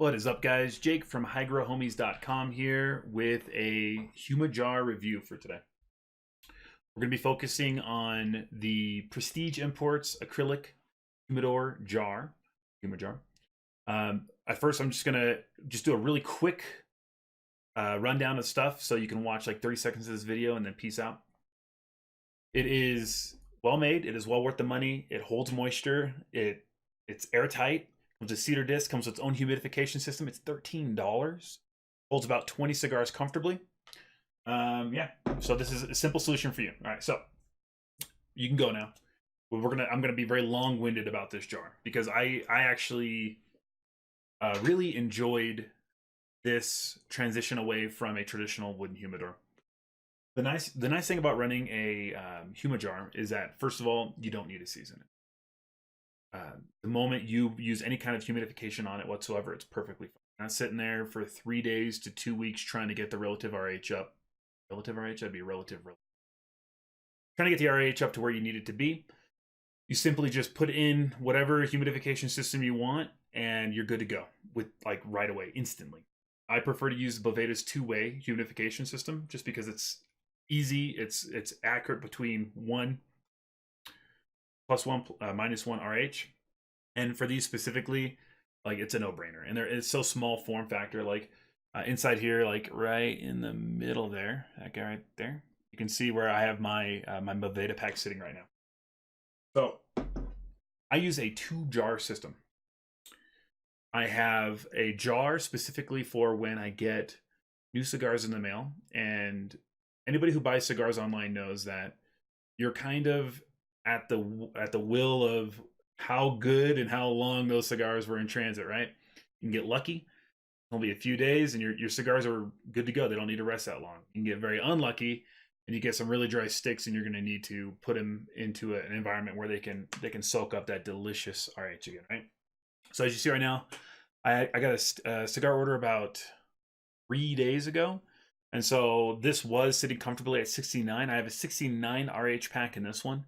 What is up, guys? Jake from HygroHomies.com here with a Humijar review for today. We're going to be focusing on the Prestige Imports Acrylic Humidor jar, Humijar. At first, I'm just going to do a really quick rundown of stuff so you can watch like 30 seconds of this video and then peace out. It is well made. It is well worth the money. It holds moisture. It's airtight. Comes with cedar disc, comes with its own humidification system. It's $13. Holds about 20 cigars comfortably. Yeah, so this is a simple solution for you. All right, so you can go now. I'm gonna be very long-winded about this jar because I actually really enjoyed this transition away from a traditional wooden humidor. The nice thing about running a Humijar is that, first of all, you don't need to season it. The moment you use any kind of humidification on it whatsoever, it's perfectly fine. Not sitting there for 3 days to 2 weeks trying to get the relative RH up. Relative RH? That'd be relative. Trying to get the RH up to where you need it to be. You simply just put in whatever humidification system you want, and you're good to go with like right away, instantly. I prefer to use Boveda's two-way humidification system just because it's easy. It's accurate between 1 plus 1 minus 1 RH, and for these specifically, like, it's a no-brainer. And it's so small form factor, like inside here, like right in the middle there, that guy right there, you can see where I have my my Boveda pack sitting right now. So I use a 2-jar system. I have a jar specifically for when I get new cigars in the mail, and anybody who buys cigars online knows that you're kind of at the will of how good and how long those cigars were in transit, right? You can get lucky. It'll be a few days and your cigars are good to go. They don't need to rest that long. You can get very unlucky and you get some really dry sticks, and you're going to need to put them into an environment where they can soak up that delicious RH again, right? So as you see right now, I got a cigar order about 3 days ago. And so this was sitting comfortably at 69. I have a 69 RH pack in this one.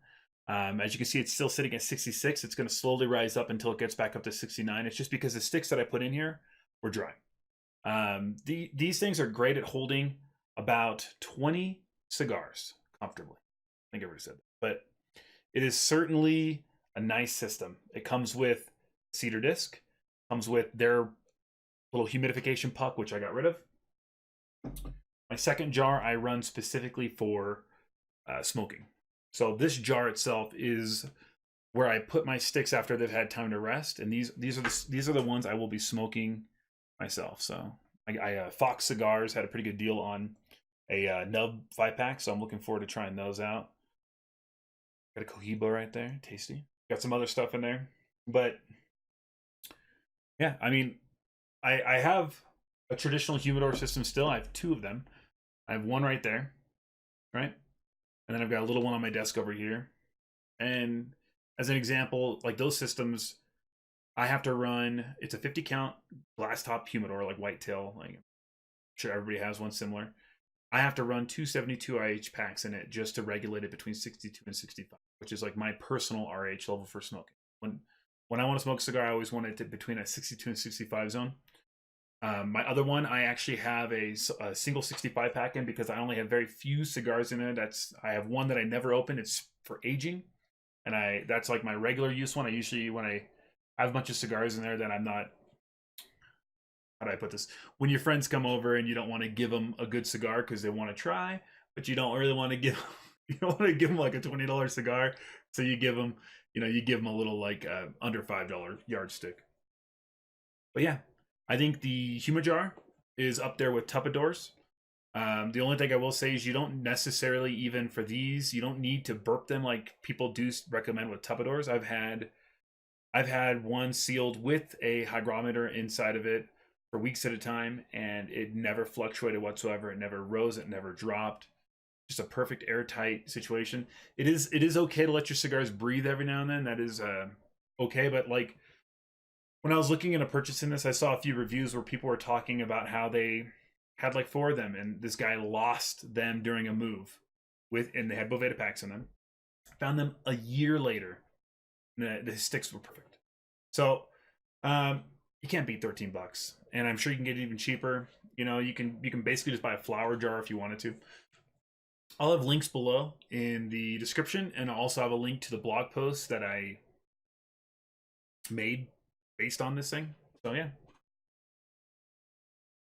As you can see, it's still sitting at 66. It's going to slowly rise up until it gets back up to 69. It's just because the sticks that I put in here were dry. These things are great at holding about 20 cigars comfortably. I think I already said that. But it is certainly a nice system. It comes with cedar disc. Comes with their little humidification puck, which I got rid of. My second jar I run specifically for smoking. So this jar itself is where I put my sticks after they've had time to rest, and these are the ones I will be smoking myself. So Fox Cigars had a pretty good deal on a nub 5-pack, so I'm looking forward to trying those out. Got a Cohiba right there, tasty. Got some other stuff in there, but yeah, I mean, I have a traditional humidor system still. I have 2 of them. I have one right there, right? And then I've got a little one on my desk over here. And as an example, like those systems, I have to run, it's a 50 count glass top humidor, like whitetail. Like, I'm sure everybody has one similar. I have to run 272 RH packs in it just to regulate it between 62 and 65, which is like my personal RH level for smoking. When I want to smoke a cigar, I always want it to between a 62 and 65 zone. My other one, I actually have a single 65 pack in because I only have very few cigars in it. I have one that I never open. It's for aging, and that's like my regular use one. I usually, when I have a bunch of cigars in there, then I'm not. How do I put this? When your friends come over and you don't want to give them a good cigar because they want to try, but you don't really want to give you don't want to give them like a $20 cigar, so you give them, you give them a little like under $5 yardstick. But yeah. I think the Humijar is up there with Tupperdore's. The only thing I will say is you don't necessarily, even for these, you don't need to burp them like people do recommend with Tupperdore's. I've had one sealed with a hygrometer inside of it for weeks at a time, and it never fluctuated whatsoever. It never rose. It never dropped. Just a perfect airtight situation. It is okay to let your cigars breathe every now and then. That is okay, but like, when I was looking into purchasing this, I saw a few reviews where people were talking about how they had like 4 of them, and this guy lost them during a move and they had Boveda packs in them. Found them a year later, and the sticks were perfect. So you can't beat $13, and I'm sure you can get it even cheaper. You know, you can basically just buy a flower jar if you wanted to. I'll have links below in the description, and I'll also have a link to the blog post that I made based on this thing. So yeah,